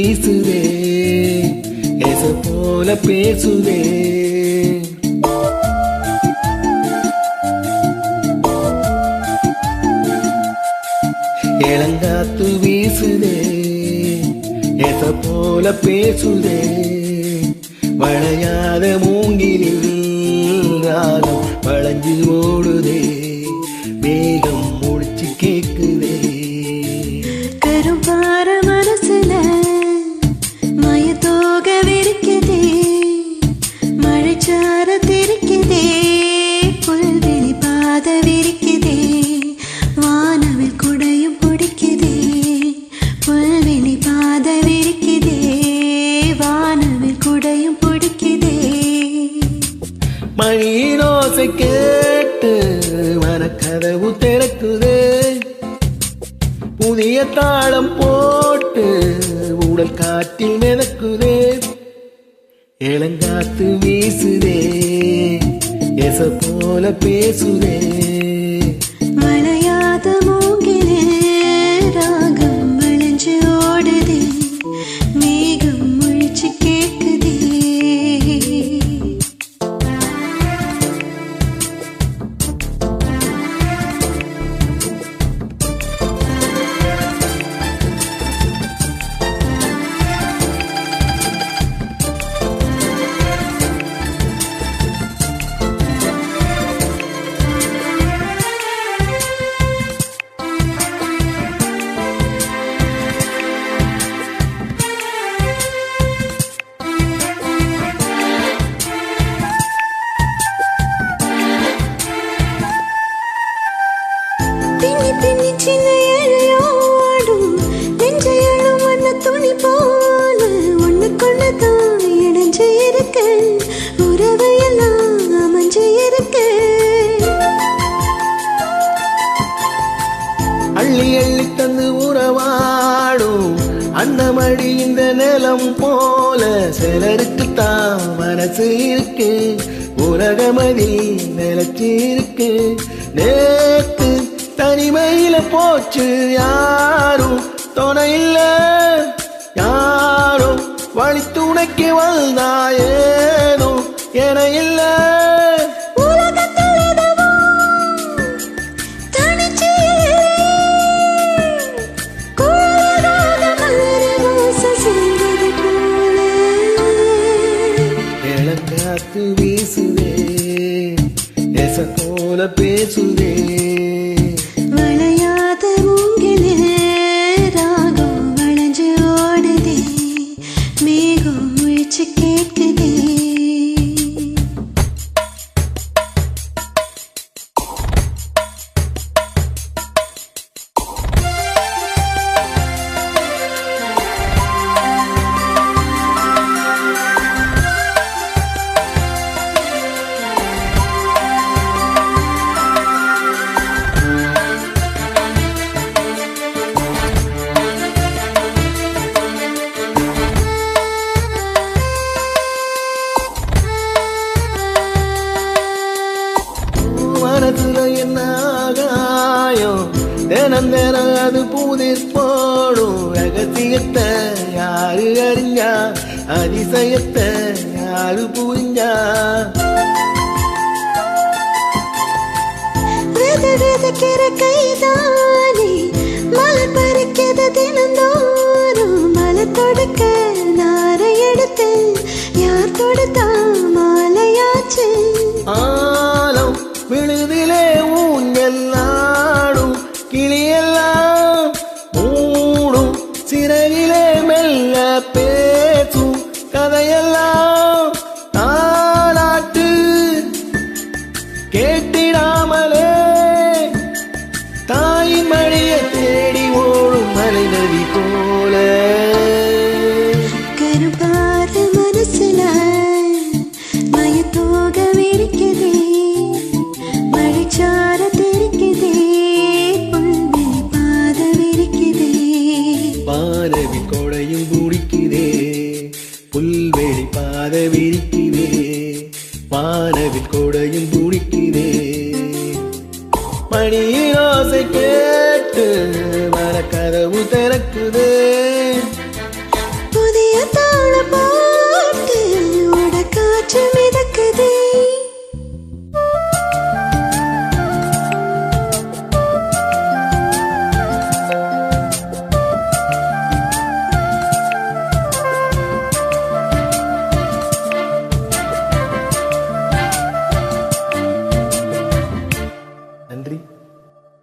வீசுதே எச போல பேசுதே இளங்காத்து வீசுதே எச போல பேசுதே வளையாத மூங்கிலில் ராகம் வளைஞ்சு ஓடுதே மேகம் முடிச்சு கேக்குதே கரும்பார மனசுல மயத்தோக விரிக்குதே மழைச்சார தெரிக்குதே புல்வெளி பாத விரிக்குதே வானவில் குடையும் பிடிக்குதே புல்வெளி பாத விரிக்குதே வானவில் குடையும் பிடிக்குதே மணியின் ஓசை கேட்டு மனக்கதவு திறக்குதே புதிய தாளம் போட்டு உடல் காற்றில் மிதக்குதே இளங்காத்து வீசுதே எச போல பேசுதே வளையாத மூங்கிலே ராகம் வளைஞ்சு ஓடுதே மேகம் முழிச்சு கேக்குதே பின்னி பின்னி சின்ன இழையோடும் நெஞ்சையழும் வண்ண துணி போல ஒண்ணுக்கொண்ணுதான் இணைஞ்சு இருக்க உறவையெல்லாம் அமைஞ்சு இருக்க அள்ளி அள்ளி தந்து உறவாடும் அன்னமடி இந்த நிலம் போல சிலருக்கு தான் மனசு இருக்கு உலகமதி நிலச்சி இருக்கு நேத்து தனிமையில போச்சு யாரும் துணை இல்ல யாரும் வழி துணைக்கு வந்தாயேனோ என இல்ல இளங்காத்து வீசுதே எச போல பேசுதே வளையாத மூங்கிலே ராகம் வளைஞ்சு ஓடுதே மேகம் முழிச்சு கேட்குதே மனசுல என்ன ஆகாயம் தினம் தினம் அது பூதிர் போடும் ரகசியத்தை யாரு அறிஞ்சா அதிசயத்தை யாரு புரிஞ்சா விதைக்கிற கைதானே மலர் பறிக்கிறது தினந்தோறும் மலர் தொடுக்க நாரை எடுத்து யார் தொடுத்தா மாலையாச்சு ஆலம் விழுதிலே ஊஞ்செல்லாடும் கிளியெல்லாம் மூடும் சிறையிலே மெல்ல பேசும் கதையெல்லாம் தாலாட்டு கேட்டிடாமலே தாயின் மடியை தேடி ஓடும் மலை நதி போல கருப்பார மனசுல மயத்தோக விரிக்குதே மழைச்சார தெரிக்குதே புல்வெளி பாத விரிக்குதே வானவில் கொடையும் குடிக்குதே புல்வெளி பாத விரிக்குதே வானவில் கொடையும் குடிக்குதே மணியின் ஓசை கேட்டு மரக்கதவு திற